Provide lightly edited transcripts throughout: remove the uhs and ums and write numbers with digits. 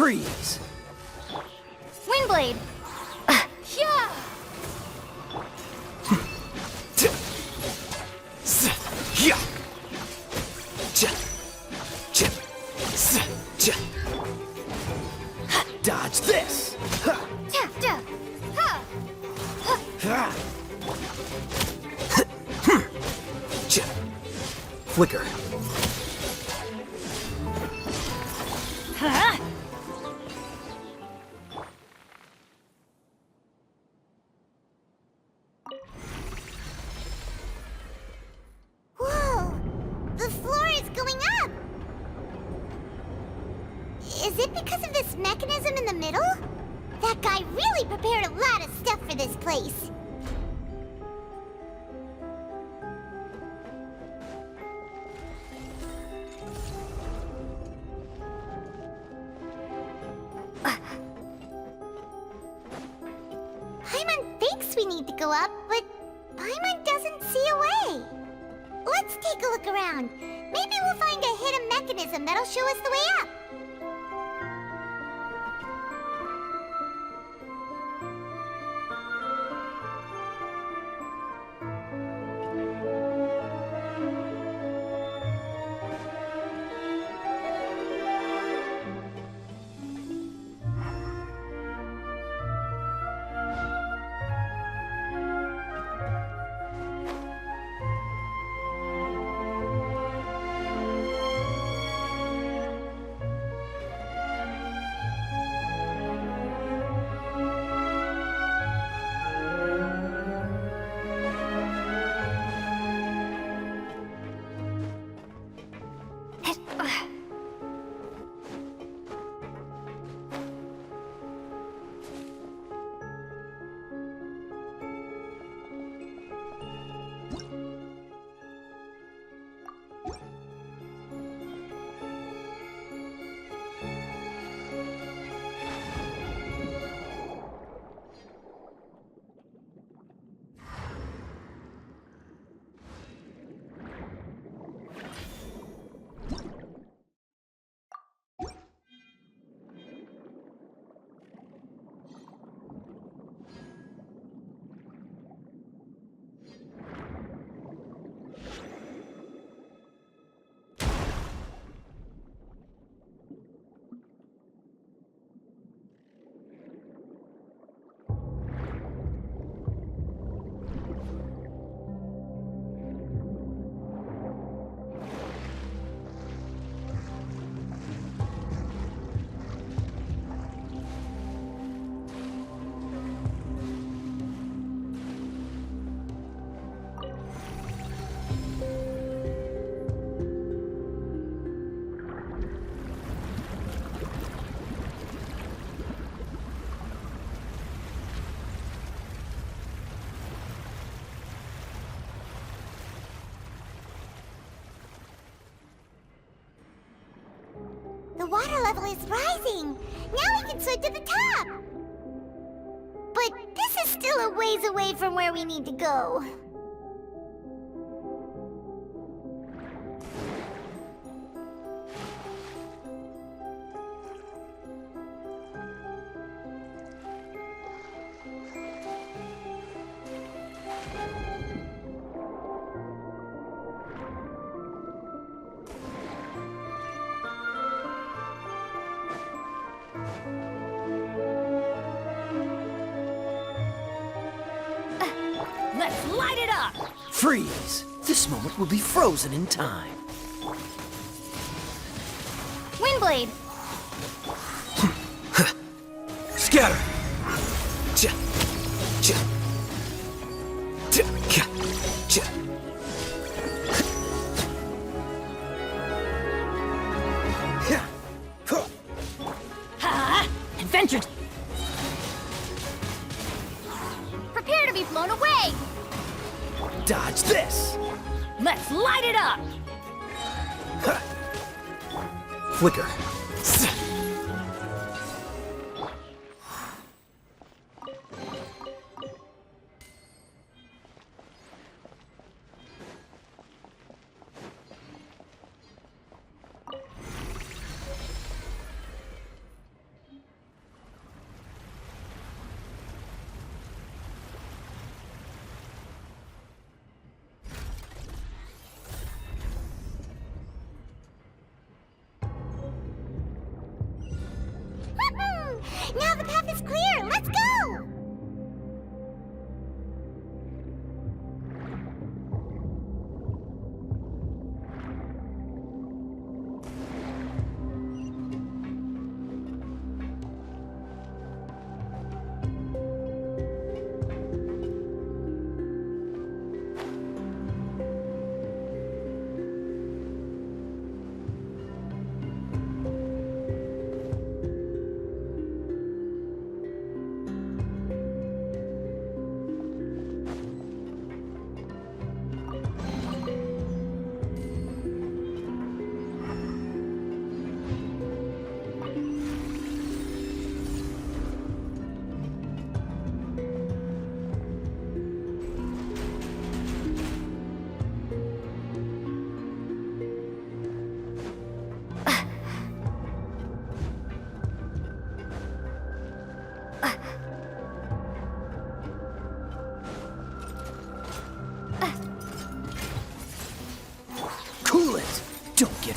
Freeze! Windblade! Yeah! Dodge this! Flicker. Whoa! The floor is going up! Is it because of this mechanism in the middle? That guy really prepared a lot of stuff for this place. Paimon thinks we need to go up, but Paimon doesn't see a way. Let's take a look around. Maybe we'll find a hidden mechanism that'll show us the way up. The water level is rising. Now we can swim to the top. But this is still a ways away from where we need to go. Let's light it up! Freeze! This moment will be frozen in time. Windblade! Scatter! Ha! Adventure! Prepare to be blown away! Dodge this! Let's light it up! Flicker.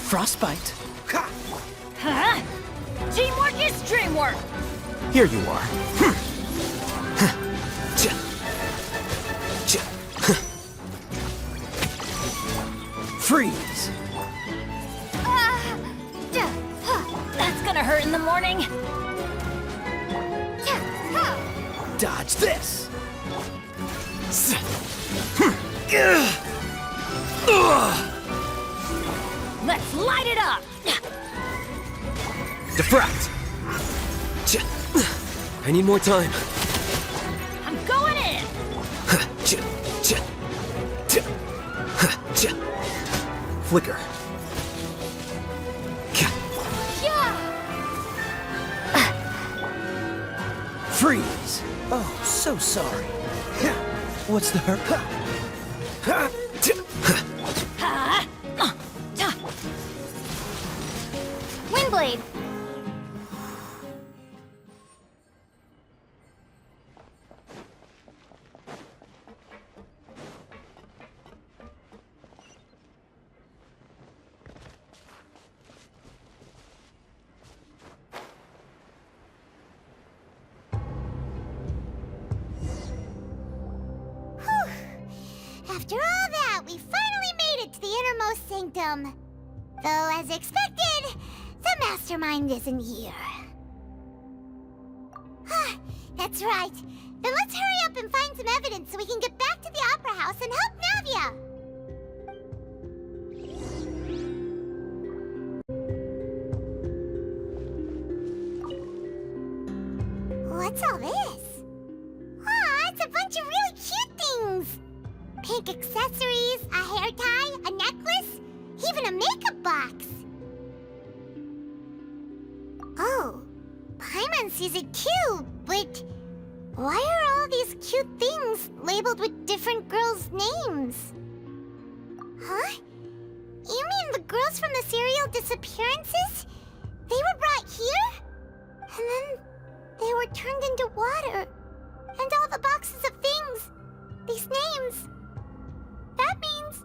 Frostbite. Ha! Huh? Teamwork is dreamwork! Here you are. Cha. Cha. Freeze. That's gonna hurt in the morning. Dodge this. Let's light it up! Defract. Cha. I need more time. I'm going in! Cha. Cha. Cha. Cha. Flicker. Yeah! Freeze. Oh, so sorry. What's the hurt? Windblade! After all that, we finally made it to the innermost sanctum. Though, as expected, the mastermind isn't here. That's right. Then let's hurry up and find some evidence so we can get back to the Opera House and help Navia. What's all this? Aw, it's a bunch of really cute things. Pink accessories, a hair tie, a necklace, even a makeup box. Oh, Paimon sees it too, but why are all these cute things labeled with different girls' names? Huh? You mean the girls from the serial disappearances? They were brought here? And then they were turned into water. And all the boxes of things, these names. That means...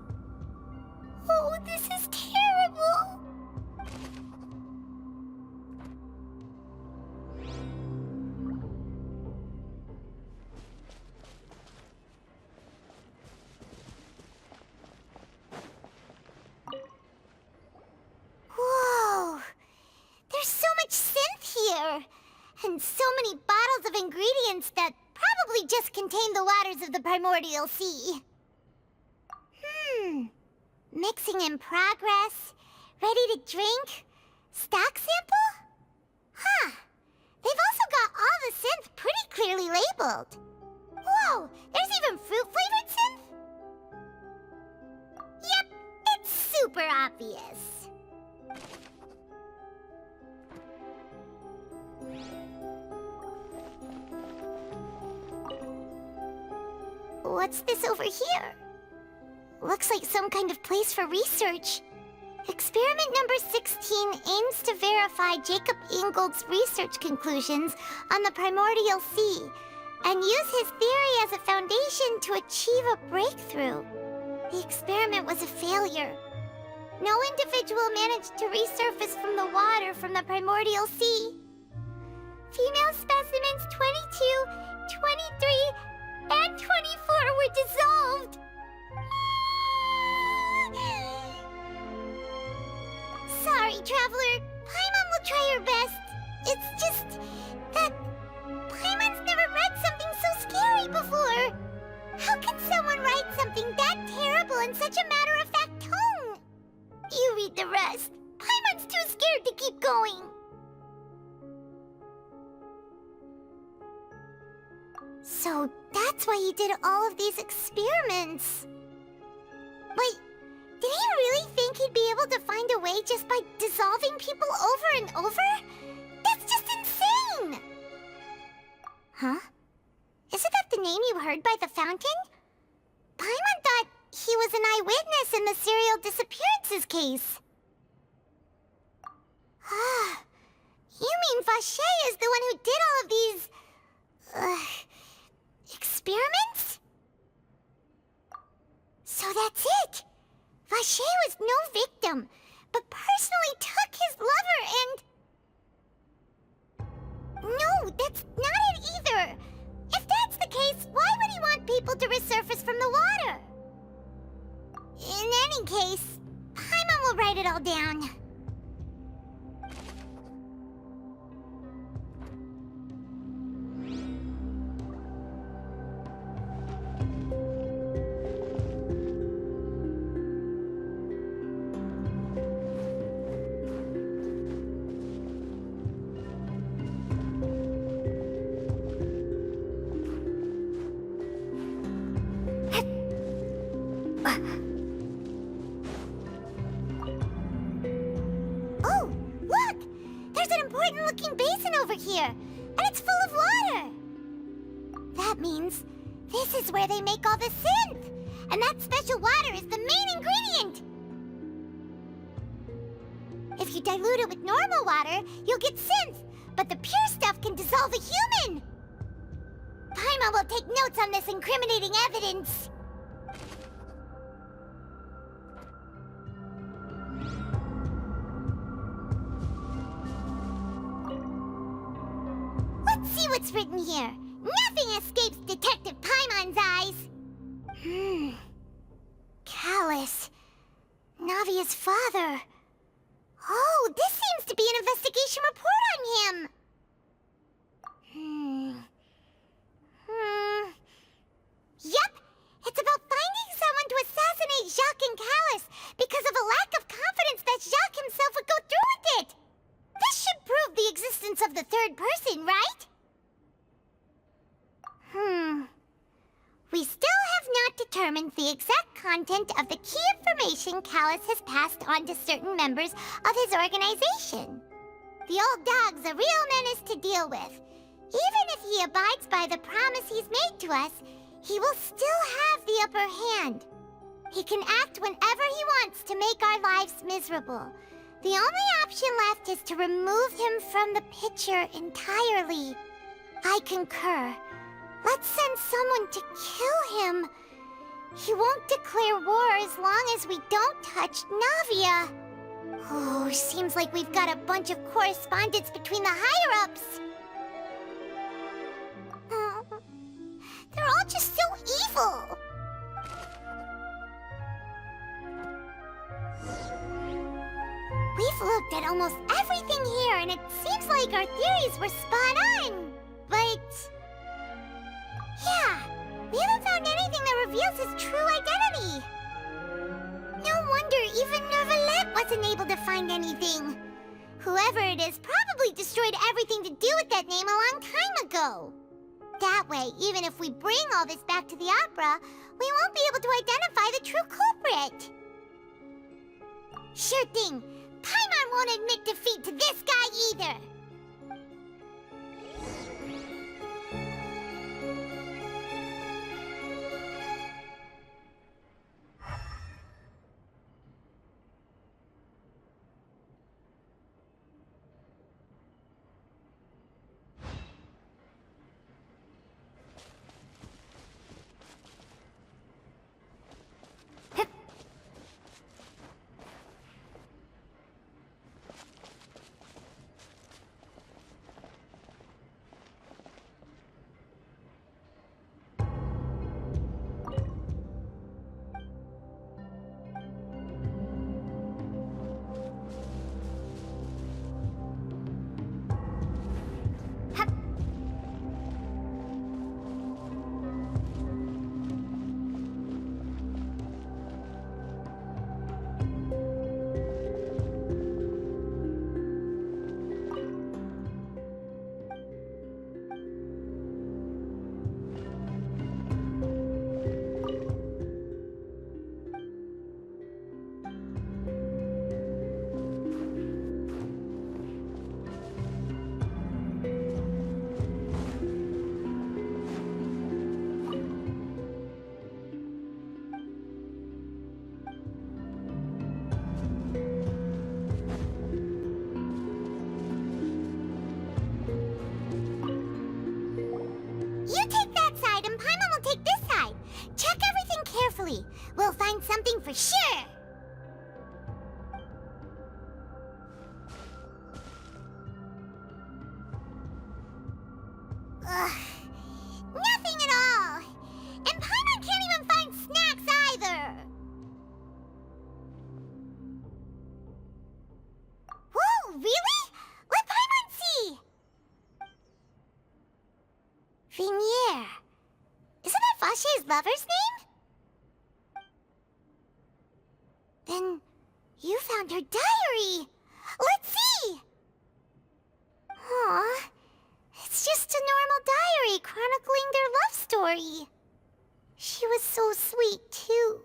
Oh, this is terrible! Whoa! There's so much synth here! And so many bottles of ingredients that probably just contain the waters of the primordial sea. Mixing in progress, ready to drink, stock sample? Huh. They've also got all the synth pretty clearly labeled. Whoa, there's even fruit-flavored synth? Yep, it's super obvious. What's this over here? Looks like some kind of place for research. Experiment number 16 aims to verify Jacob Ingold's research conclusions on the primordial sea and use his theory as a foundation to achieve a breakthrough. The experiment was a failure. No individual managed to resurface from the water from the primordial sea. Female specimens 22, 23, and 24 were dissolved. Sorry, Traveler. Paimon will try her best. It's just that Paimon's never read something so scary before. How can someone write something that terrible in such a matter-of-fact tone? You read the rest. Paimon's too scared to keep going. So that's why he did all of these experiments. Wait, did he really think he'd be able to find a way just by dissolving people over and over? That's just insane! Huh? Isn't that the name you heard by the fountain? Paimon thought he was an eyewitness in the serial disappearances case. Ah, you mean Vacher is the one who did all of these... experiments? So that's it! Vacher was no victim, but person that's not it either. If that's the case, why would he want people to resurface from the water? In any case, Paimon will write it all down. Oh, look! There's an important-looking basin over here, and it's full of water! That means this is where they make all the synth! And that special water is the main ingredient! If you dilute it with normal water, you'll get synth, but the pure stuff can dissolve a human! Paimon will take notes on this incriminating evidence. Let's see what's written here. Nothing escapes Detective Paimon's eyes. Callus. Navia's father. Oh, this seems to be an investigation report on him. Yep, it's about finding someone to assassinate Jacques and Callus because of a lack of confidence that Jacques himself would go through with it. This should prove the existence of the third person, right? We still have not determined the exact content of the key information Callus has passed on to certain members of his organization. The old dog's a real menace to deal with. Even if he abides by the promise he's made to us, he will still have the upper hand. He can act whenever he wants to make our lives miserable. The only option left is to remove him from the picture entirely. I concur. Let's send someone to kill him. He won't declare war as long as we don't touch Navia. Oh, seems like we've got a bunch of correspondence between the higher-ups. They're all just so evil. We've looked at almost everything here, and it seems like our theories were spot on. But yeah, we haven't found anything that reveals his true identity. No wonder even Neuvillette wasn't able to find anything. Whoever it is probably destroyed everything to do with that name a long time ago. That way, even if we bring all this back to the opera, we won't be able to identify the true culprit. Sure thing. Paimon won't admit defeat to this guy either. We'll find something for sure. Ugh. Nothing at all. And Paimon can't even find snacks either. Whoa, really? Let Paimon see. Vignier. Isn't that Vache's lover's name? Then you found her diary. Let's see. Aw, it's just a normal diary chronicling their love story. She was so sweet, too.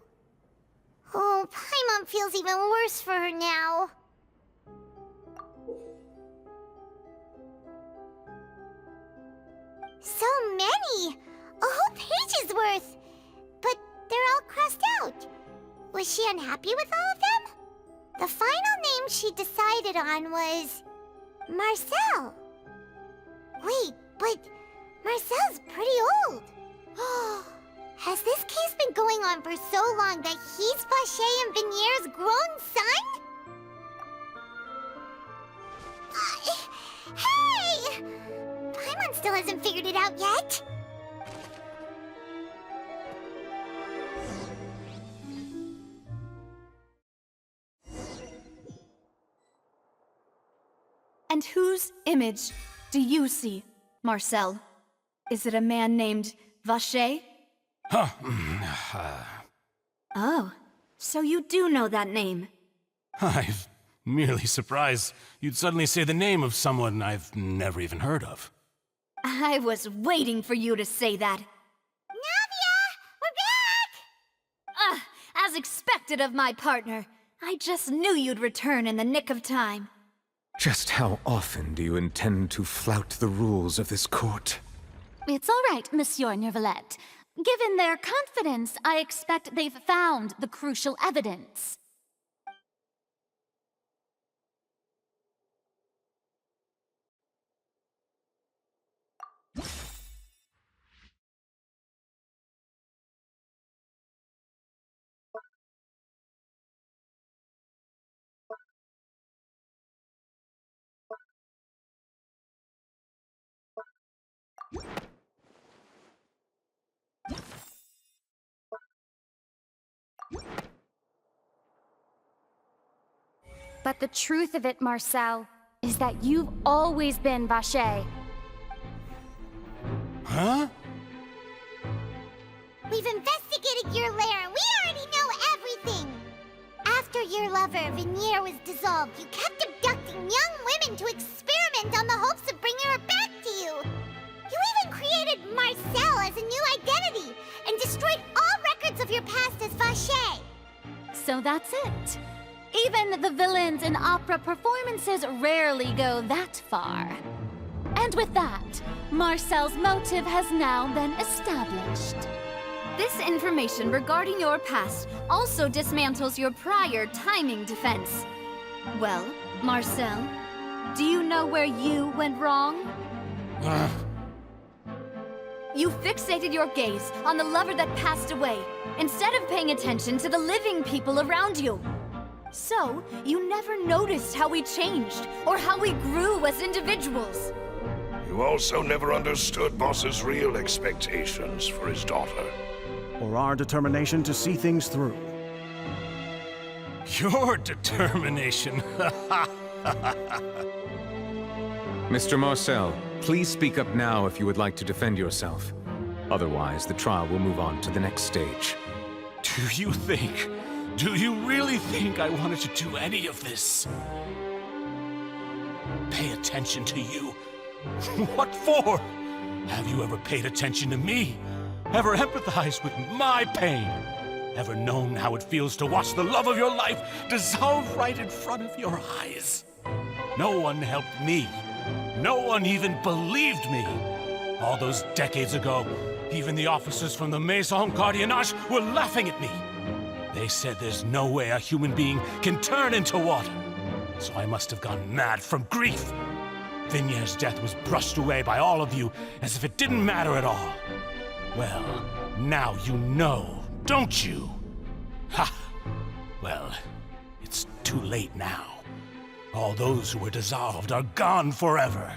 Oh, Paimon feels even worse for her now. So many! A whole page's worth! But they're all crossed out. Was she unhappy with all of them? The final name she decided on was... Marcel. Wait, but Marcel's pretty old. Has this case been going on for so long that he's Vache and Vignier's grown son? Hey! Paimon still hasn't figured it out yet. And whose image do you see, Marcel? Is it a man named Vache? Oh, so you do know that name. I'm merely surprised you'd suddenly say the name of someone I've never even heard of. I was waiting for you to say that. Navia! We're back! As expected of my partner. I just knew you'd return in the nick of time. Just how often do you intend to flout the rules of this court? It's all right, Monsieur Nervalette. Given their confidence, I expect they've found the crucial evidence. But the truth of it, Marcel, is that you've always been Vache. Huh? We've investigated your lair and we already know everything! After your lover, Vignier, was dissolved, you kept abducting young women to experiment on the hopes of bringing her back to you! You even created Marcel as a new identity and destroyed all records of your past as Vache! So that's it. Even the villains in opera performances rarely go that far. And with that, Marcel's motive has now been established. This information regarding your past also dismantles your prior timing defense. Well, Marcel, do you know where you went wrong? You fixated your gaze on the lover that passed away, instead of paying attention to the living people around you. So, you never noticed how we changed, or how we grew as individuals. You also never understood Boss's real expectations for his daughter. Or our determination to see things through. Your determination. Mr. Marcel, please speak up now if you would like to defend yourself. Otherwise, the trial will move on to the next stage. Do you really think I wanted to do any of this? Pay attention to you? What for? Have you ever paid attention to me? Ever empathized with my pain? Ever known how it feels to watch the love of your life dissolve right in front of your eyes? No one helped me. No one even believed me. All those decades ago, even the officers from the Maison Gardiennage were laughing at me. They said there's no way a human being can turn into water. So I must have gone mad from grief. Vignier's death was brushed away by all of you as if it didn't matter at all. Well, now you know, don't you? Ha! Well, it's too late now. All those who were dissolved are gone forever.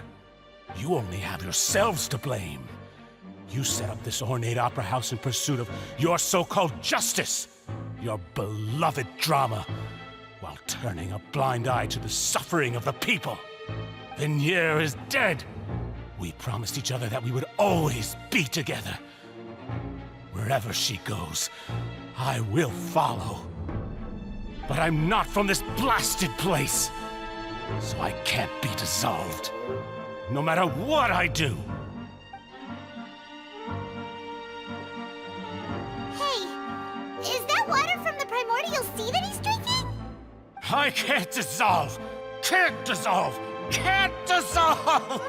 You only have yourselves to blame. You set up this ornate opera house in pursuit of your so-called justice, your beloved drama, while turning a blind eye to the suffering of the people. Vignier is dead. We promised each other that we would always be together. Wherever she goes, I will follow. But I'm not from this blasted place, so I can't be dissolved, no matter what I do. Hey, is that water from the primordial sea that he's drinking? I can't dissolve! Can't dissolve! Can't dissolve!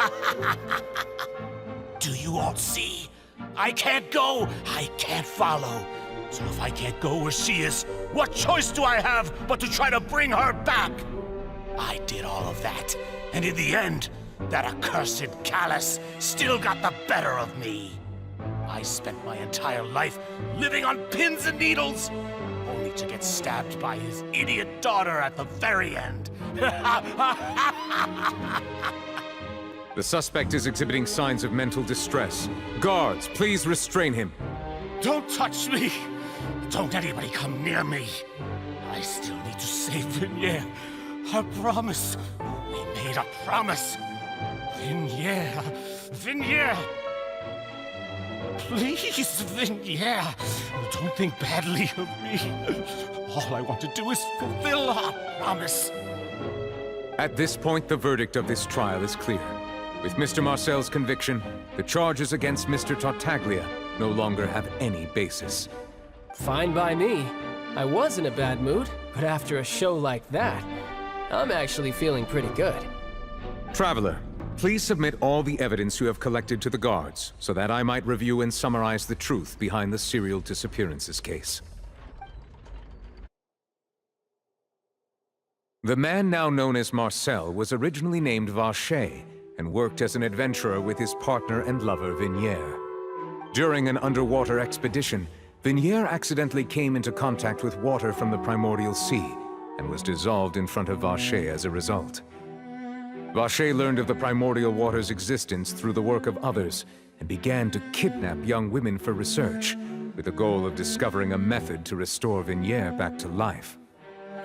Do you all see? I can't go! I can't follow! So if I can't go where she is, what choice do I have but to try to bring her back? I did all of that, and in the end, that accursed Callus still got the better of me. I spent my entire life living on pins and needles, only to get stabbed by his idiot daughter at the very end. The suspect is exhibiting signs of mental distress. Guards, please restrain him. Don't touch me! Don't anybody come near me! I still need to save Vignier. I promise. We made a promise. Vignier. Vignier! Please, Vignier. Don't think badly of me. All I want to do is fulfill our promise. At this point, the verdict of this trial is clear. With Mr. Marcel's conviction, the charges against Mr. Tartaglia no longer have any basis. Fine by me. I was in a bad mood, but after a show like that, I'm actually feeling pretty good. Traveler, please submit all the evidence you have collected to the guards, so that I might review and summarize the truth behind the serial disappearances case. The man now known as Marcel was originally named Vacher and worked as an adventurer with his partner and lover Vignier. During an underwater expedition, Vignier accidentally came into contact with water from the primordial sea and was dissolved in front of Vacher as a result. Vacher learned of the primordial water's existence through the work of others and began to kidnap young women for research, with the goal of discovering a method to restore Vignier back to life.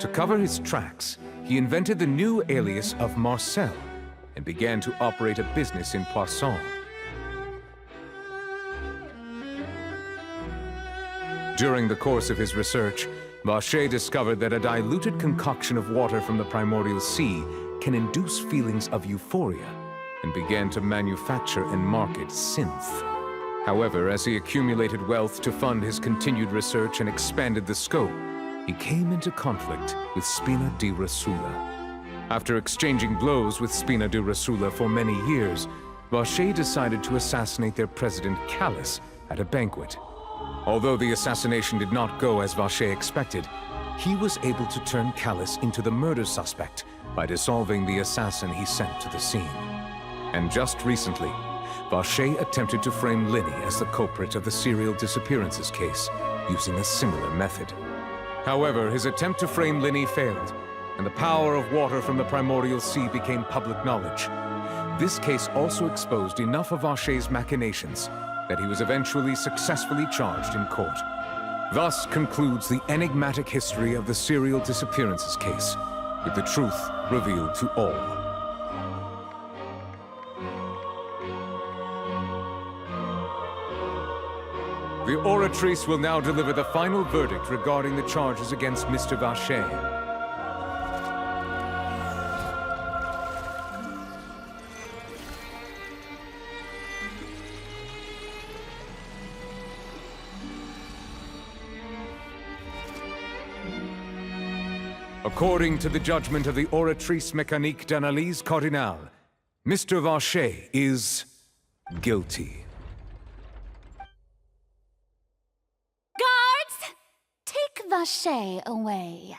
To cover his tracks, he invented the new alias of Marcel and began to operate a business in Poisson. During the course of his research, Vacher discovered that a diluted concoction of water from the primordial sea can induce feelings of euphoria, and began to manufacture and market synth. However, as he accumulated wealth to fund his continued research and expanded the scope, he came into conflict with Spina di Rosula. After exchanging blows with Spina di Rosula for many years, Vacher decided to assassinate their president Callus at a banquet. Although the assassination did not go as Vacher expected, he was able to turn Callus into the murder suspect by dissolving the assassin he sent to the scene. And just recently, Vacher attempted to frame Linny as the culprit of the serial disappearances case, using a similar method. However, his attempt to frame Linny failed, and the power of water from the primordial sea became public knowledge. This case also exposed enough of Vacher's machinations that he was eventually successfully charged in court. Thus concludes the enigmatic history of the serial disappearances case, with the truth revealed to all. The oratrice will now deliver the final verdict regarding the charges against Mr. Vacher. According to the judgment of the Oratrice Mécanique d'Analyse Cardinale, Mr. Vacher is guilty. Guards! Take Vacher away.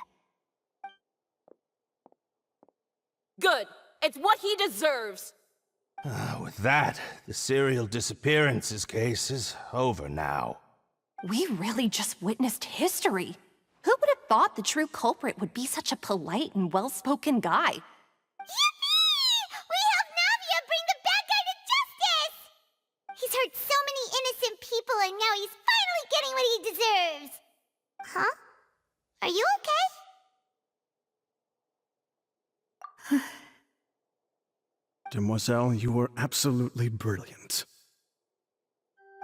Good. It's what he deserves. With that, the serial disappearances case is over now. We really just witnessed history. Who would have thought the true culprit would be such a polite and well-spoken guy? Yippee! We helped Navia bring the bad guy to He's hurt so many innocent people, and now he's finally getting what he deserves. Huh? Are you okay? Demoiselle, you were absolutely brilliant.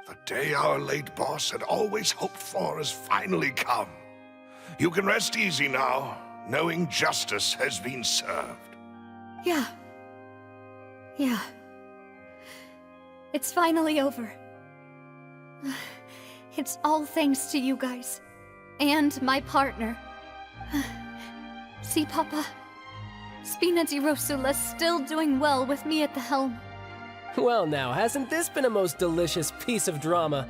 The day our late boss had always hoped for has finally come. You can rest easy now, knowing justice has been served. Yeah. It's finally over. It's all thanks to you guys. And my partner. See, Papa? Spina di Rosula's still doing well with me at the helm. Well now, hasn't this been a most delicious piece of drama?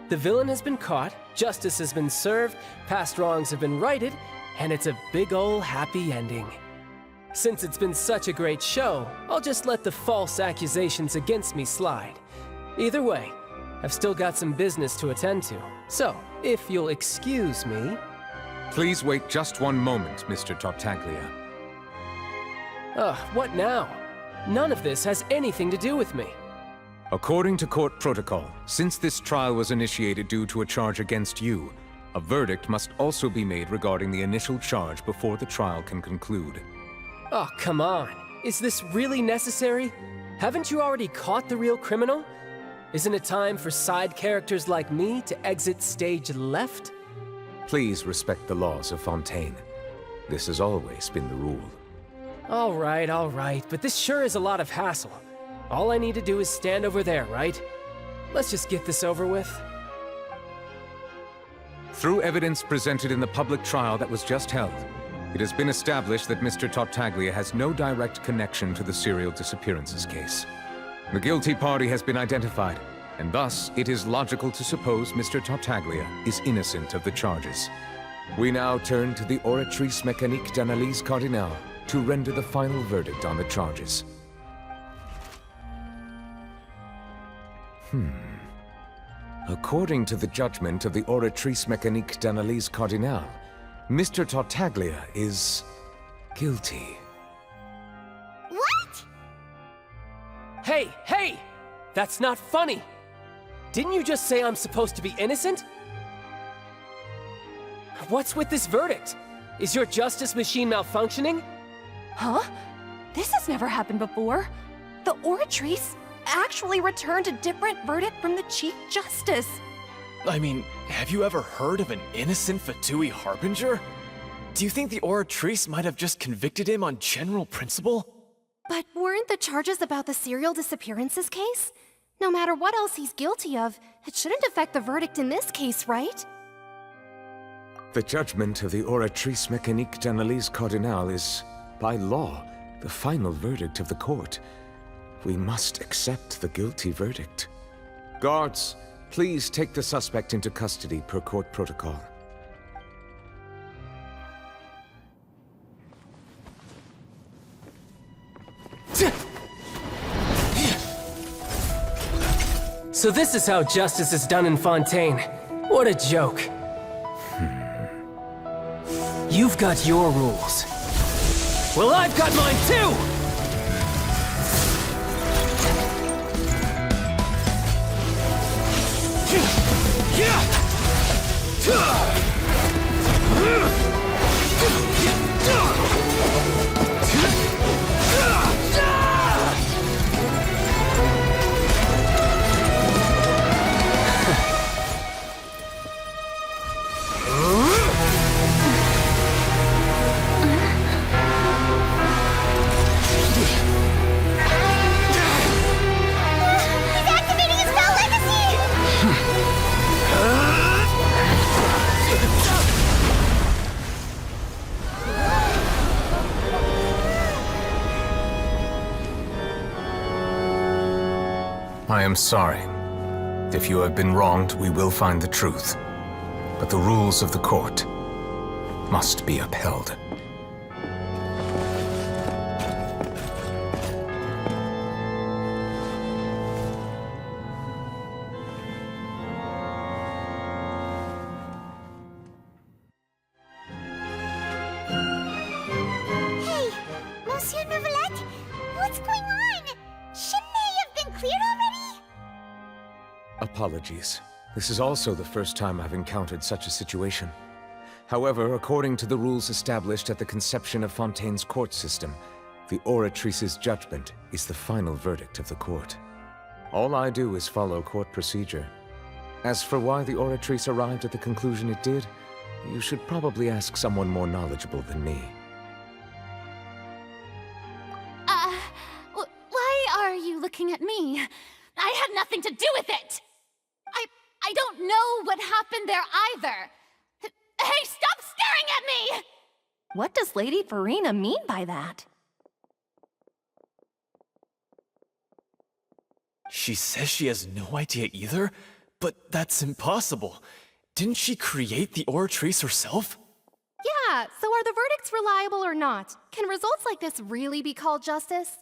The villain has been caught, justice has been served, past wrongs have been righted, and it's a big ol' happy ending. Since it's been such a great show, I'll just let the false accusations against me slide. Either way, I've still got some business to attend to. So, if you'll excuse me... Please wait just one moment, Mr. Tartaglia. Ugh, what now? None of this has anything to do with me. According to court protocol, since this trial was initiated due to a charge against you, a verdict must also be made regarding the initial charge before the trial can conclude. Oh, come on. Is this really necessary? Haven't you already caught the real criminal? Isn't it time for side characters like me to exit stage left? Please respect the laws of Fontaine. This has always been the rule. All right, but this sure is a lot of hassle. All I need to do is stand over there, right? Let's just get this over with. Through evidence presented in the public trial that was just held, it has been established that Mr. Tartaglia has no direct connection to the serial disappearances case. The guilty party has been identified, and thus it is logical to suppose Mr. Tartaglia is innocent of the charges. We now turn to the Oratrice Mécanique d'Analyse Cardinale to render the final verdict on the charges. According to the judgment of the Oratrice Mécanique d'Analyse Cardinale, Mr. Tartaglia is guilty. What? Hey! That's not funny! Didn't you just say I'm supposed to be innocent? What's with this verdict? Is your justice machine malfunctioning? Huh? This has never happened before. The Oratrice actually returned a different verdict from the Chief Justice. I mean, have you ever heard of an innocent Fatui Harbinger? Do you think the Oratrice might have just convicted him on general principle? But weren't the charges about the serial disappearances case? No matter what else he's guilty of, it shouldn't affect the verdict in this case, right? The judgment of the Oratrice Mécanique d'Analyse Cardinale is, by law, the final verdict of the court. We must accept the guilty verdict. Guards, please take the suspect into custody per court protocol. So this is how justice is done in Fontaine. What a joke. You've got your rules. Well, I've got mine too! I am sorry. If you have been wronged, we will find the truth. But the rules of the court must be upheld. Hey, Monsieur Neuvillette, what's going on? Shouldn't they have been cleared already? apologies. This is also the first time I've encountered such a situation. However, according to the rules established at the conception of Fontaine's court system, the Oratrice's judgment is the final verdict of the court. All I do is follow court procedure. As for why the Oratrice arrived at the conclusion it did, you should probably ask someone more knowledgeable than me. Why are you looking at me? I had nothing to do with it! I don't know what happened there either! Hey, stop staring at me! What does Lady Farina mean by that? She says she has no idea either, but that's impossible. Didn't she create the Oratrice herself? Yeah, so are the verdicts reliable or not? Can results like this really be called justice?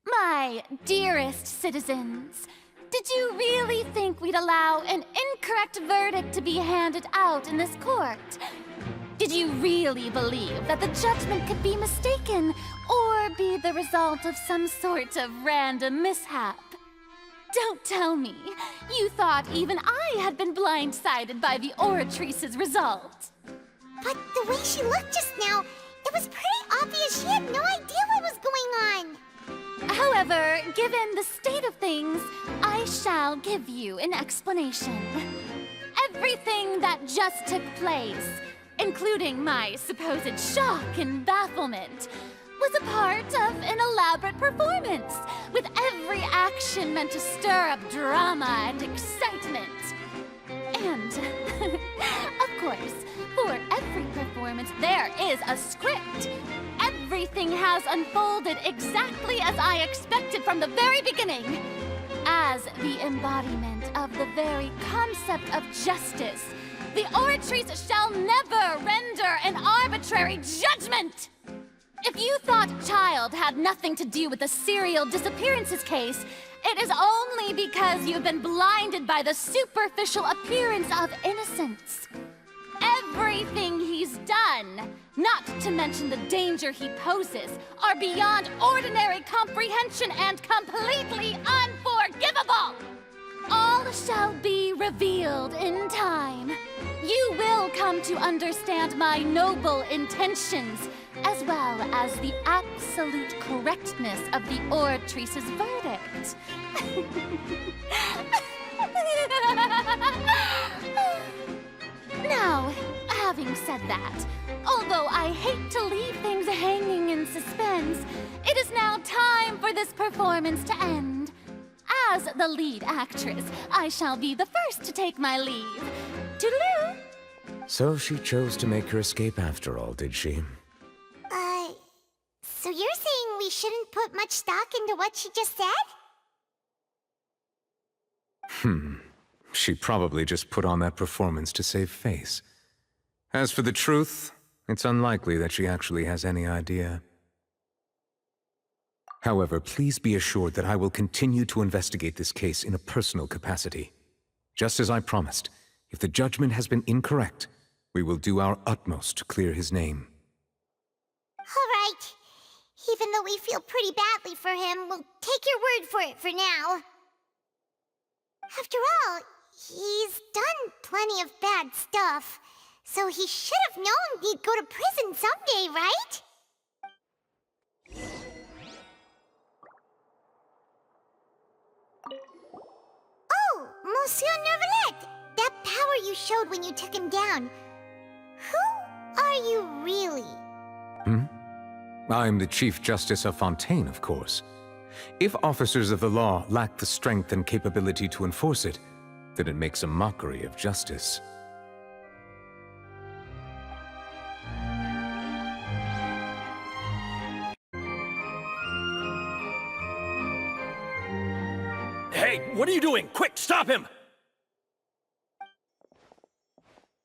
My dearest citizens, did you really think we'd allow an incorrect verdict to be handed out in this court? Did you really believe that the judgment could be mistaken or be the result of some sort of random mishap? Don't tell me you thought even I had been blindsided by the Oratrice's result. But the way she looked just now, it was pretty obvious she had no idea what was going on. However, given the state of things, I shall give you an explanation. Everything that just took place, including my supposed shock and bafflement, was a part of an elaborate performance, with every action meant to stir up drama and excitement. And, of course, for every performance, there is a script. Everything has unfolded exactly as I expected from the very beginning. As the embodiment of the very concept of justice, the Oratrice shall never render an arbitrary judgment! If you thought Child had nothing to do with the serial disappearances case, it is only because you've been blinded by the superficial appearance of innocence. Everything he's done, not to mention the danger he poses, are beyond ordinary comprehension and completely unforgivable! All shall be revealed in time. You will come to understand my noble intentions, as well as the absolute correctness of the Oratrice's verdict. Now, having said that, although I hate to leave things hanging in suspense, it is now time for this performance to end. As the lead actress, I shall be the first to take my leave. Toodaloo! So she chose to make her escape after all, did she? So you're saying we shouldn't put much stock into what she just said? She probably just put on that performance to save face. As for the truth, it's unlikely that she actually has any idea. However, please be assured that I will continue to investigate this case in a personal capacity. Just as I promised, if the judgment has been incorrect, we will do our utmost to clear his name. All right. Even though we feel pretty badly for him, we'll take your word for it for now. After all, he's done plenty of bad stuff, so he should have known he'd go to prison someday, right? Oh, Monsieur Neuvillette! That power you showed when you took him down. Who are you really? I'm the Chief Justice of Fontaine, of course. If officers of the law lack the strength and capability to enforce it, then it makes a mockery of justice. Hey, what are you doing? Quick, stop him!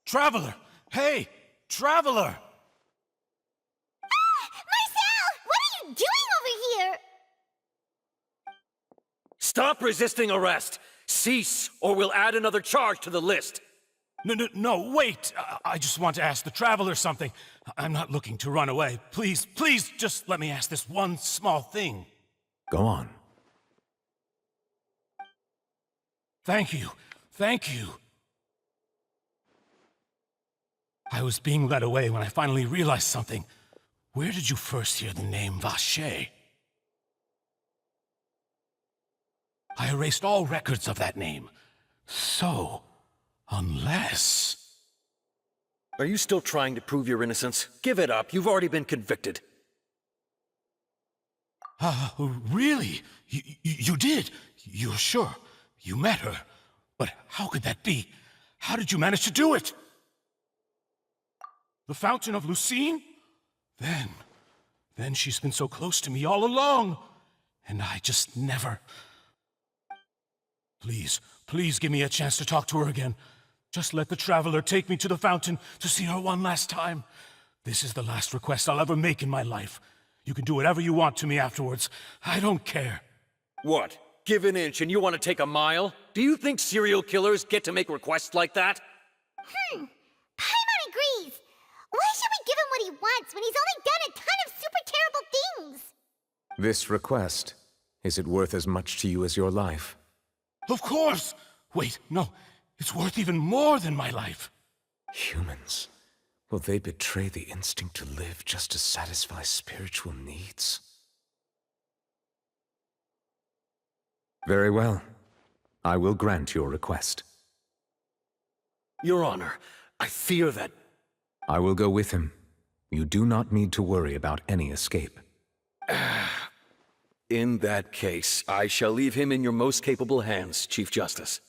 Traveler! Hey, Traveler! Stop resisting arrest! Cease, or we'll add another charge to the list! No, wait! I just want to ask the Traveler something. I'm not looking to run away. Please, just let me ask this one small thing. Go on. Thank you. I was being led away when I finally realized something. Where did you first hear the name Vache? I erased all records of that name. So, unless... Are you still trying to prove your innocence? Give it up. You've already been convicted. Really? You did? You're sure? You met her? But how could that be? How did you manage to do it? The Fountain of Lucine? Then she's been so close to me all along. And I just never... Please give me a chance to talk to her again. Just let the Traveler take me to the fountain to see her one last time. This is the last request I'll ever make in my life. You can do whatever you want to me afterwards. I don't care. What? Give an inch and you want to take a mile? Do you think serial killers get to make requests like that? Paimon agrees. Why should we give him what he wants when he's only done a ton of super terrible things? This request, is it worth as much to you as your life? Of course! Wait, no. It's worth even more than my life. Humans. Will they betray the instinct to live just to satisfy spiritual needs? Very well. I will grant your request. Your Honor, I fear that... I will go with him. You do not need to worry about any escape. In that case, I shall leave him in your most capable hands, Chief Justice.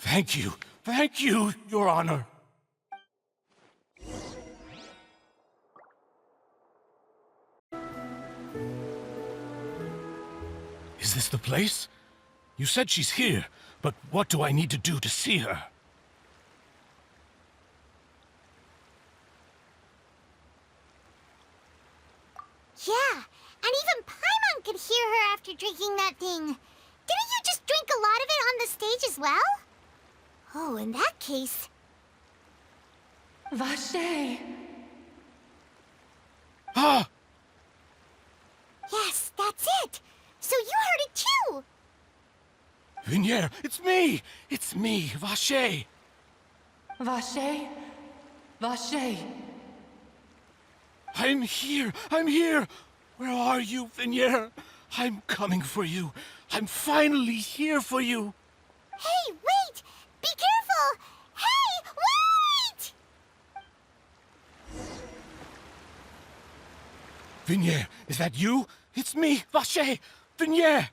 Thank you, Your Honor. Is this the place? You said she's here, but what do I need to do to see her? Yeah, and even Paimon could hear her after drinking that thing. Didn't you just drink a lot of it on the stage as well? Oh, in that case... Vache! Ah! Yes, that's it! So you heard it too! Vignier, it's me! It's me, Vache! Vache? Vache! I'm here! Where are you, Vignier? I'm coming for you. I'm finally here for you. Hey, wait! Be careful! Hey, wait! Vignier, is that you? It's me, Vache! Vignier!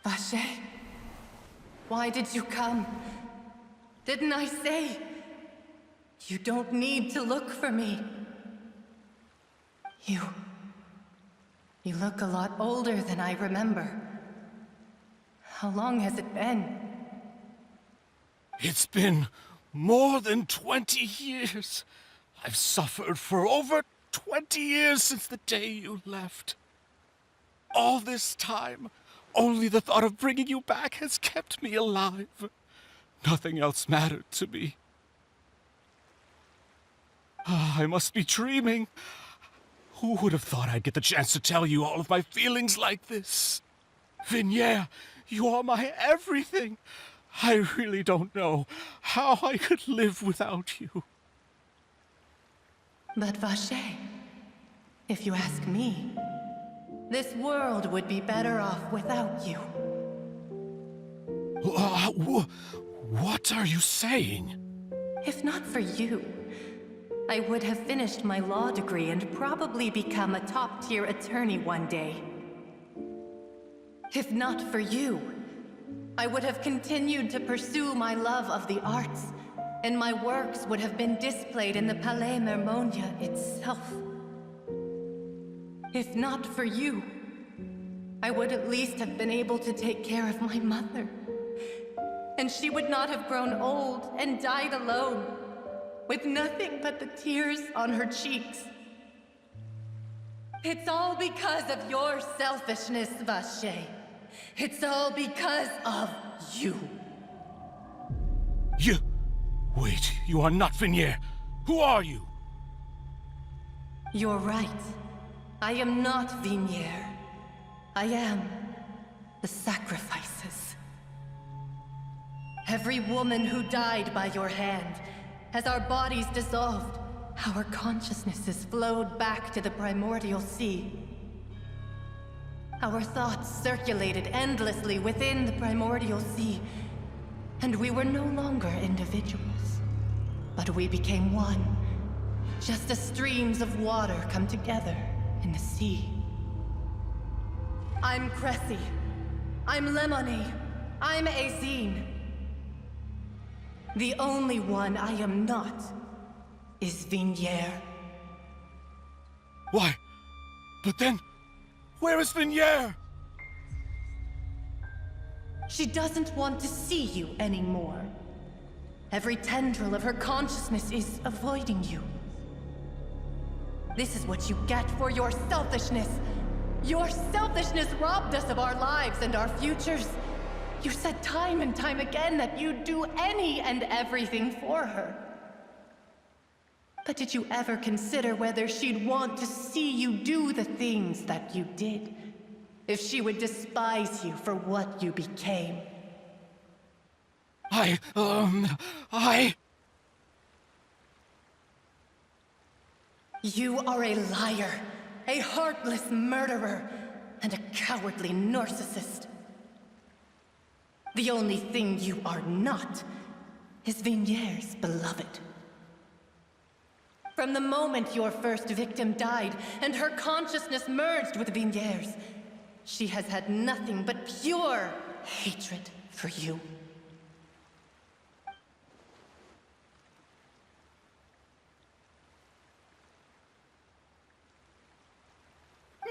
Vache? Why did you come? Didn't I say? You don't need to look for me. You look a lot older than I remember. How long has it been? It's been more than 20 years. I've suffered for over 20 years since the day you left. All this time, only the thought of bringing you back has kept me alive. Nothing else mattered to me. I must be dreaming. Who would have thought I'd get the chance to tell you all of my feelings like this? Vignier, you are my everything. I really don't know how I could live without you. But Vache, if you ask me, this world would be better off without you. What are you saying? If not for you, I would have finished my law degree and probably become a top-tier attorney one day. If not for you, I would have continued to pursue my love of the arts, and my works would have been displayed in the Palais Mermonia itself. If not for you, I would at least have been able to take care of my mother. And she would not have grown old and died alone, with nothing but the tears on her cheeks. It's all because of your selfishness, Vache. It's all because of you. You... Wait, you are not Vignier. Who are you? You're right. I am not Vignier. I am the sacrifices. Every woman who died by your hand, as our bodies dissolved, our consciousnesses flowed back to the primordial sea. Our thoughts circulated endlessly within the primordial sea, and we were no longer individuals, but we became one, just as streams of water come together in the sea. I'm Cressy. I'm Lemony. I'm Azine. The only one I am not is Vignier. Why? But then, where is Vignier? She doesn't want to see you anymore. Every tendril of her consciousness is avoiding you. This is what you get for your selfishness. Your selfishness robbed us of our lives and our futures. You said time and time again that you'd do any and everything for her. But did you ever consider whether she'd want to see you do the things that you did? If she would despise you for what you became? You are a liar, a heartless murderer, and a cowardly narcissist. The only thing you are not is Vignier's beloved. From the moment your first victim died and her consciousness merged with Vignier's, she has had nothing but pure hatred for you.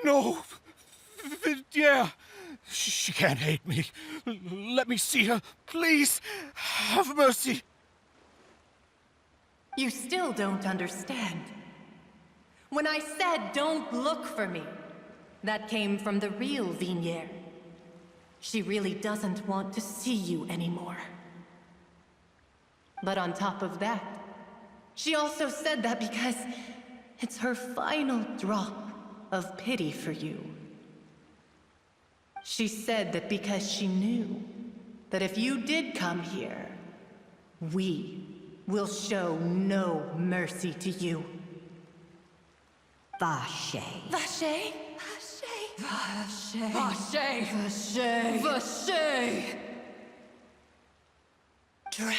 No! Vignier! She can't hate me. Let me see her, please. Have mercy. You still don't understand. When I said don't look for me, that came from the real Vignier. She really doesn't want to see you anymore. But on top of that, she also said that because it's her final drop of pity for you. She said that because she knew that if you did come here, we will show no mercy to you. Vache. Vache? Vache. Vache. Vache. Vache. Drown.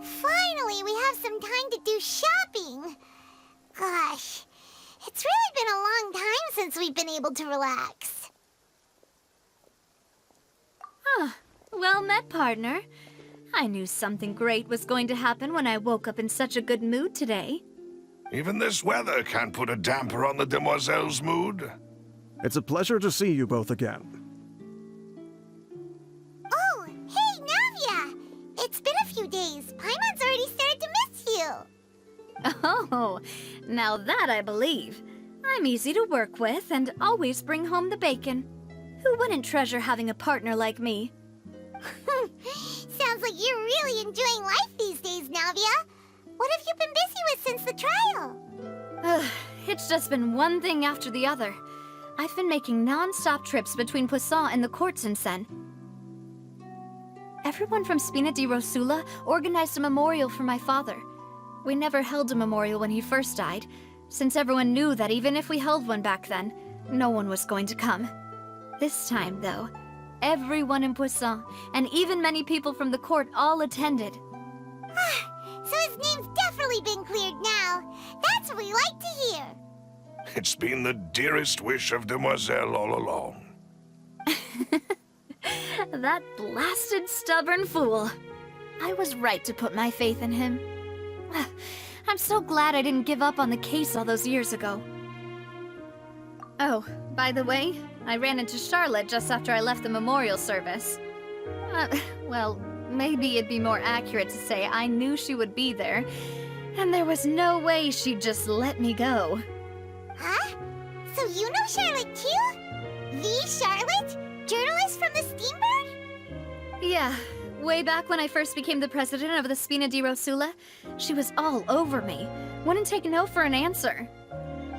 Finally, we have some time to do shopping. Gosh, it's really been a long time since we've been able to relax. Ah, well met, partner. I knew something great was going to happen when I woke up in such a good mood today. Even this weather can't put a damper on the demoiselle's mood. It's a pleasure to see you both again. Oh, hey, Navia! It's been a few days. Paimon's already started to miss you. Oh, now that I believe. I'm easy to work with and always bring home the bacon. Who wouldn't treasure having a partner like me? Sounds like you're really enjoying life these days, Navia. What have you been busy with since the trial? It's just been one thing after the other. I've been making non-stop trips between Poisson and the court since then. Everyone from Spina di Rosula organized a memorial for my father. We never held a memorial when he first died, since everyone knew that even if we held one back then, no one was going to come. This time, though, everyone in Poisson, and even many people from the court, all attended. So his name's definitely been cleared now. That's what we like to hear. It's been the dearest wish of Demoiselle all along. That blasted stubborn fool. I was right to put my faith in him. I'm so glad I didn't give up on the case all those years ago. Oh, by the way, I ran into Charlotte just after I left the memorial service. Well, maybe it'd be more accurate to say I knew she would be there, and there was no way she'd just let me go. Huh? So you know Charlotte too? The Charlotte? Journalist from the Steambird? Yeah, way back when I first became the president of the Spina di Rosula, she was all over me. Wouldn't take no for an answer.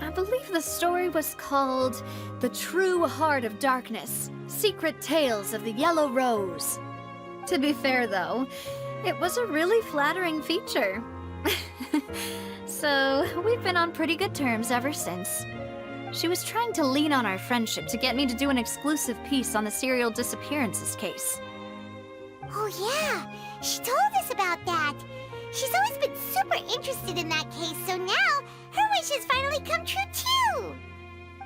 I believe the story was called The True Heart of Darkness, Secret Tales of the Yellow Rose. To be fair though, it was a really flattering feature. So, we've been on pretty good terms ever since. She was trying to lean on our friendship to get me to do an exclusive piece on the serial disappearances case. Oh yeah, she told us about that. She's always been super interested in that case, so now her wish has finally come true too!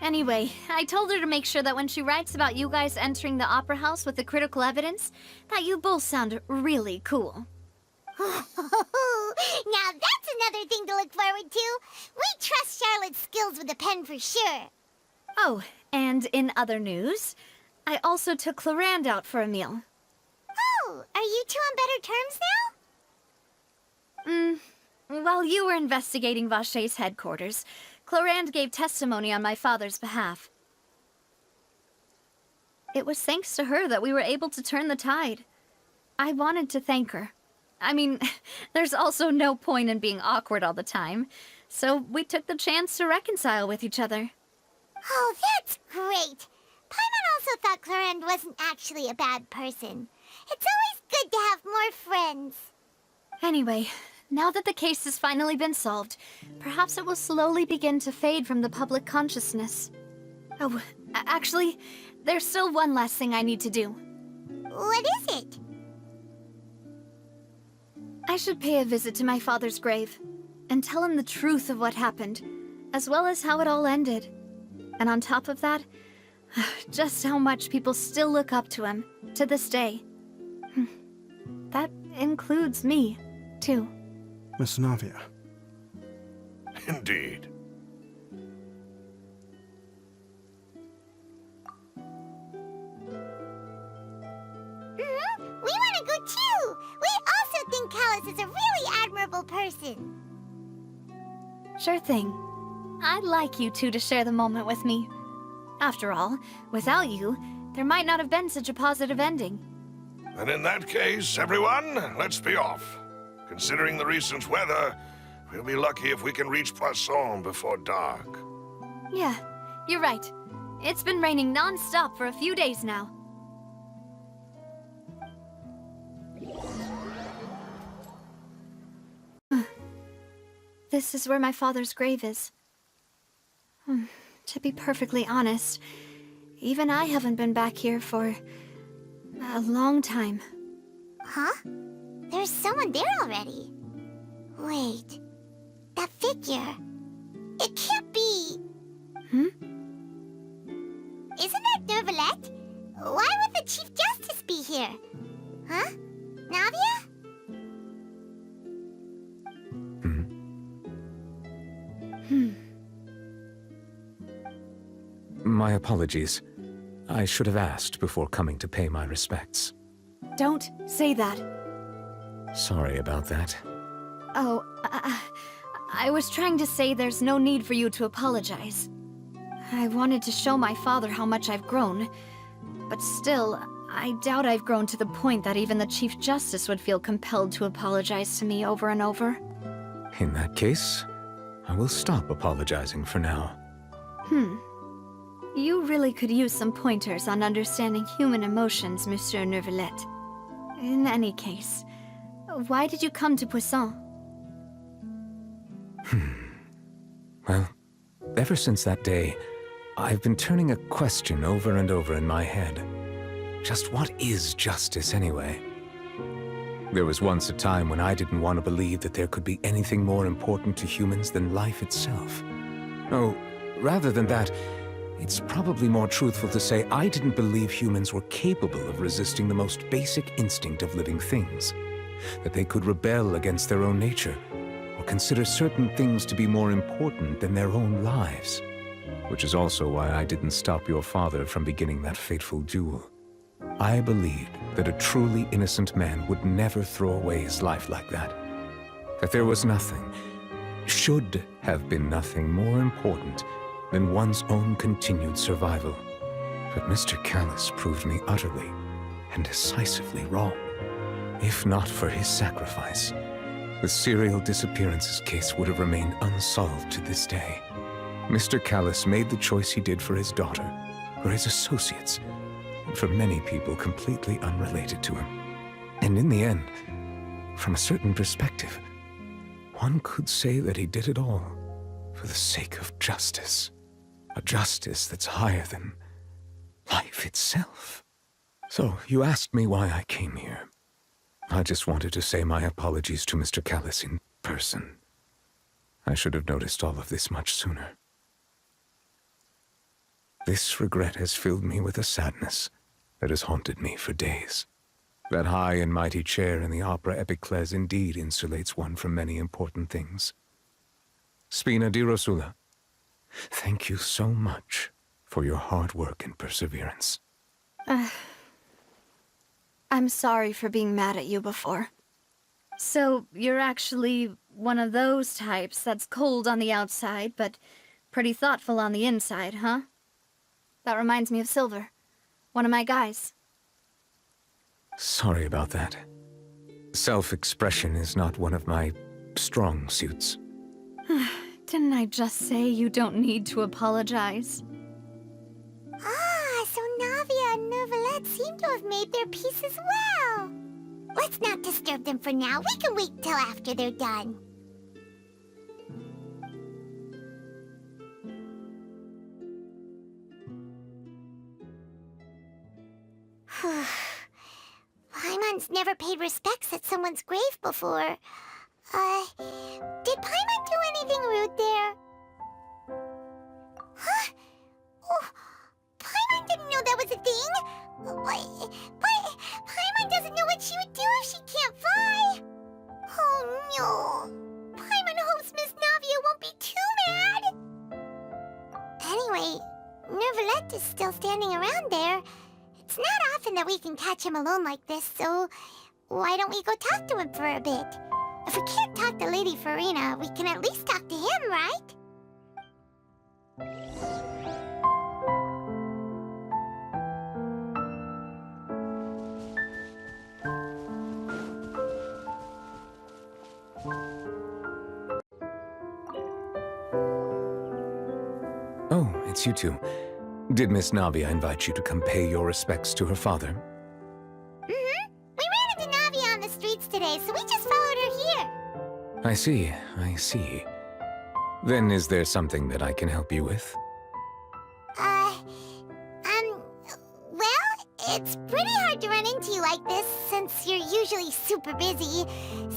Anyway, I told her to make sure that when she writes about you guys entering the opera house with the critical evidence, that you both sound really cool. Now that's another thing to look forward to. We trust Charlotte's skills with a pen for sure. Oh, and in other news, I also took Clarand out for a meal. Oh, are you two on better terms now? While you were investigating Vaché's headquarters, Clarand gave testimony on my father's behalf. It was thanks to her that we were able to turn the tide. I wanted to thank her. I mean, there's also no point in being awkward all the time, so we took the chance to reconcile with each other. Oh, that's great! Paimon also thought Clarand wasn't actually a bad person. It's always good to have more friends. Anyway, now that the case has finally been solved, perhaps it will slowly begin to fade from the public consciousness. Oh, actually, there's still one last thing I need to do. What is it? I should pay a visit to my father's grave, and tell him the truth of what happened, as well as how it all ended. And on top of that, just how much people still look up to him, to this day. That includes me, too. Miss Navia. Indeed. We want to go too! We also think Callus is a really admirable person. Sure thing. I'd like you two to share the moment with me. After all, without you, there might not have been such a positive ending. And in that case, everyone, let's be off. Considering the recent weather, we'll be lucky if we can reach Poisson before dark. Yeah, you're right. It's been raining non-stop for a few days now. This is where my father's grave is. To be perfectly honest, even I haven't been back here for a long time. Huh? There's someone there already. Wait, that figure. It can't be. Isn't that Neuvillette? Why would the Chief Justice be here? Huh? Navia? My apologies. I should have asked before coming to pay my respects. Don't say that. Sorry about that. Oh, I was trying to say there's no need for you to apologize. I wanted to show my father how much I've grown, but still, I doubt I've grown to the point that even the Chief Justice would feel compelled to apologize to me over and over. In that case, I will stop apologizing for now. You really could use some pointers on understanding human emotions, Monsieur Neuvillette. In any case, why did you come to Poisson? Well, ever since that day, I've been turning a question over and over in my head. Just what is justice, anyway? There was once a time when I didn't want to believe that there could be anything more important to humans than life itself. Oh, rather than that, it's probably more truthful to say I didn't believe humans were capable of resisting the most basic instinct of living things. That they could rebel against their own nature, or consider certain things to be more important than their own lives. Which is also why I didn't stop your father from beginning that fateful duel. I believed that a truly innocent man would never throw away his life like that. That there was nothing, should have been nothing more important than one's own continued survival. But Mr. Callus proved me utterly and decisively wrong. If not for his sacrifice, the serial disappearances case would have remained unsolved to this day. Mr. Callus made the choice he did for his daughter, for his associates, and for many people completely unrelated to him. And in the end, from a certain perspective, one could say that he did it all for the sake of justice. A justice that's higher than life itself. So, you asked me why I came here. I just wanted to say my apologies to Mr. Callus in person. I should have noticed all of this much sooner. This regret has filled me with a sadness that has haunted me for days. That high and mighty chair in the opera Epicles indeed insulates one from many important things. Spina di Rosula, thank you so much for your hard work and perseverance. I'm sorry for being mad at you before. So, you're actually one of those types that's cold on the outside, but pretty thoughtful on the inside, huh? That reminds me of Silver, one of my guys. Sorry about that. Self-expression is not one of my strong suits. Didn't I just say you don't need to apologize? Ah, so Navia and Neuvillette seem to have made their peace as well. Let's not disturb them for now. We can wait till after they're done. Paimon's never paid respects at someone's grave before. Did Paimon do anything rude there? Huh? Oh, Paimon didn't know that was a thing. But Paimon doesn't know what she would do if she can't fly. Oh no. Paimon hopes Miss Navia won't be too mad. Anyway, Neuvillette is still standing around there. It's not often that we can catch him alone like this, so why don't we go talk to him for a bit? If we can't talk to Lady Farina, we can at least talk to him, right? Oh, it's you two. Did Miss Navia invite you to come pay your respects to her father? Mm-hmm. We ran into Navia on the streets today, so we just followed her here. I see. Then is there something that I can help you with? Well, it's pretty hard to run into you like this, since you're usually super busy.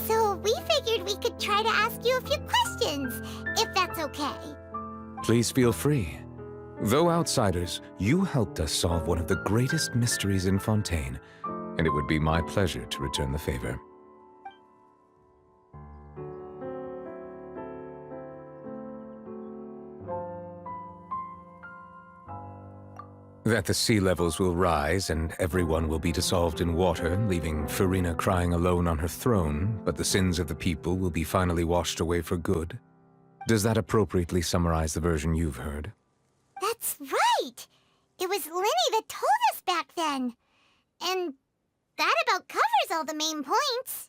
So we figured we could try to ask you a few questions, if that's okay. Please feel free. Though outsiders, you helped us solve one of the greatest mysteries in Fontaine, and it would be my pleasure to return the favor. That the sea levels will rise and everyone will be dissolved in water, leaving Farina crying alone on her throne, but the sins of the people will be finally washed away for good. Does that appropriately summarize the version you've heard? That's right! It was Linny that told us back then. And that about covers all the main points.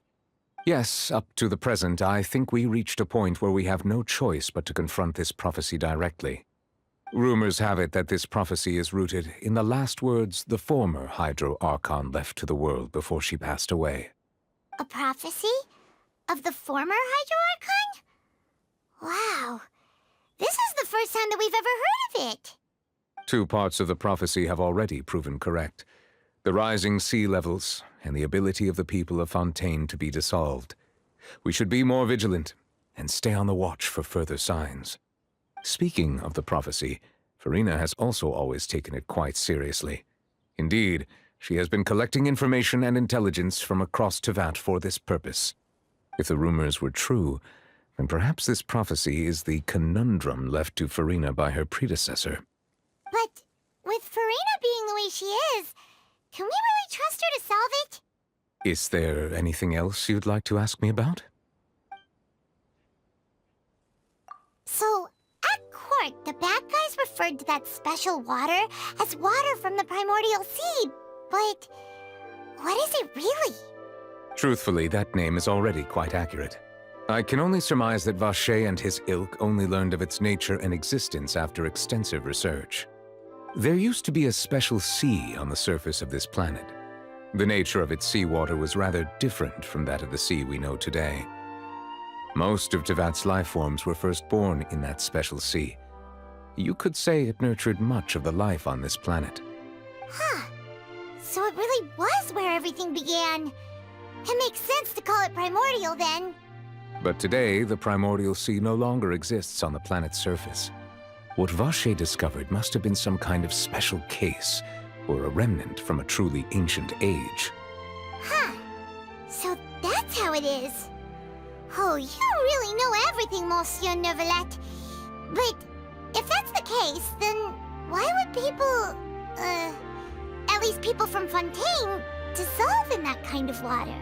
Yes, up to the present, I think we reached a point where we have no choice but to confront this prophecy directly. Rumors have it that this prophecy is rooted in the last words the former Hydro Archon left to the world before she passed away. A prophecy? Of the former Hydro Archon? Wow. This is the first time that we've ever heard of it. 2 parts of the prophecy have already proven correct. The rising sea levels and the ability of the people of Fontaine to be dissolved. We should be more vigilant and stay on the watch for further signs. Speaking of the prophecy, Farina has also always taken it quite seriously. Indeed, she has been collecting information and intelligence from across Tevat for this purpose. If the rumors were true, then perhaps this prophecy is the conundrum left to Farina by her predecessor. But with Farina being the way she is, can we really trust her to solve it? Is there anything else you'd like to ask me about? So, at court, the bad guys referred to that special water as water from the primordial sea, but what is it really? Truthfully, that name is already quite accurate. I can only surmise that Vache and his ilk only learned of its nature and existence after extensive research. There used to be a special sea on the surface of this planet. The nature of its seawater was rather different from that of the sea we know today. Most of Tevat's life forms were first born in that special sea. You could say it nurtured much of the life on this planet. Huh. So it really was where everything began. It makes sense to call it primordial then. But today, the primordial sea no longer exists on the planet's surface. What Vache discovered must have been some kind of special case, or a remnant from a truly ancient age. Huh. So that's how it is. Oh, you really know everything, Monsieur Neuvillette. But if that's the case, then why would people, at least people from Fontaine, dissolve in that kind of water?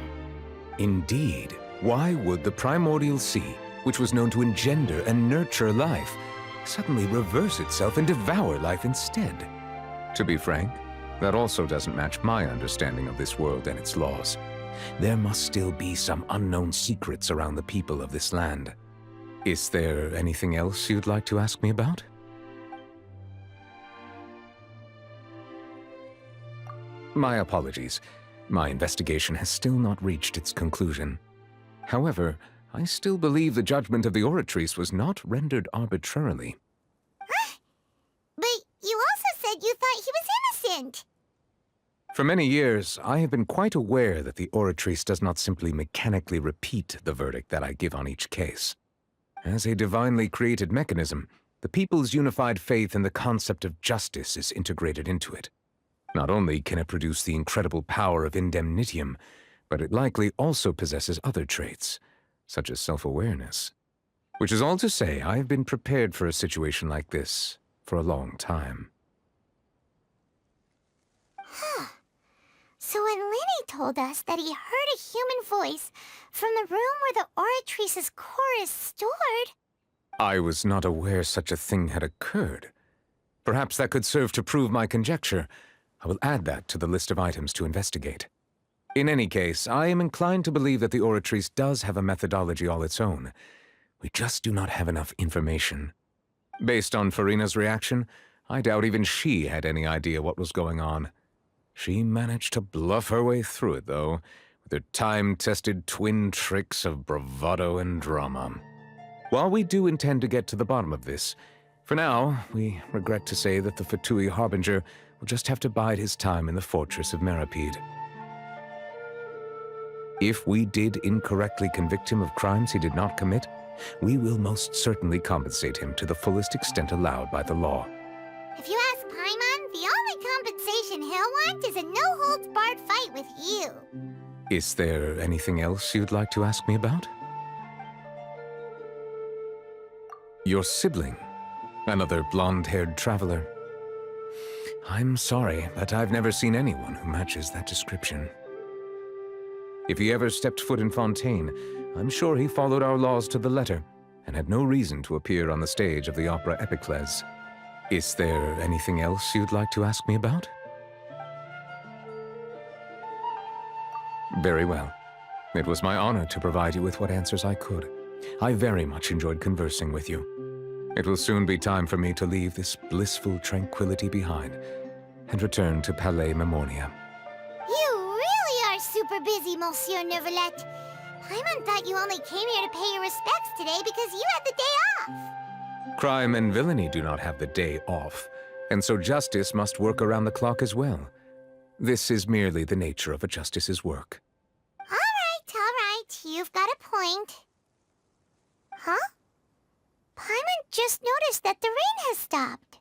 Indeed. Why would the primordial sea, which was known to engender and nurture life, suddenly reverse itself and devour life instead? To be frank, that also doesn't match my understanding of this world and its laws. There must still be some unknown secrets around the people of this land. Is there anything else you'd like to ask me about? My apologies. My investigation has still not reached its conclusion. However, I still believe the judgment of the Oratrice was not rendered arbitrarily. Huh? But you also said you thought he was innocent. For many years, I have been quite aware that the Oratrice does not simply mechanically repeat the verdict that I give on each case. As a divinely created mechanism, the people's unified faith in the concept of justice is integrated into it. Not only can it produce the incredible power of indemnitium, but it likely also possesses other traits, such as self-awareness. Which is all to say, I have been prepared for a situation like this for a long time. Huh. So when Lenny told us that he heard a human voice from the room where the Oratrice's core is stored... I was not aware such a thing had occurred. Perhaps that could serve to prove my conjecture. I will add that to the list of items to investigate. In any case, I am inclined to believe that the Oratrice does have a methodology all its own. We just do not have enough information. Based on Farina's reaction, I doubt even she had any idea what was going on. She managed to bluff her way through it, though, with her time-tested twin tricks of bravado and drama. While we do intend to get to the bottom of this, for now, we regret to say that the Fatui Harbinger will just have to bide his time in the fortress of Meripede. If we did incorrectly convict him of crimes he did not commit, we will most certainly compensate him to the fullest extent allowed by the law. If you ask Paimon, the only compensation he'll want is a no-holds-barred fight with you. Is there anything else you'd like to ask me about? Your sibling, another blonde-haired traveler. I'm sorry, but I've never seen anyone who matches that description. If he ever stepped foot in Fontaine, I'm sure he followed our laws to the letter and had no reason to appear on the stage of the opera Epiclese. Is there anything else you'd like to ask me about? Very well. It was my honor to provide you with what answers I could. I very much enjoyed conversing with you. It will soon be time for me to leave this blissful tranquility behind and return to Palais Memornia. You really are super busy, Monsieur Neuvillette. Paimon thought you only came here to pay your respects today because you had the day off. Crime and villainy do not have the day off, and so justice must work around the clock as well. This is merely the nature of a justice's work. All right. You've got a point. Huh? Paimon just noticed that the rain has stopped.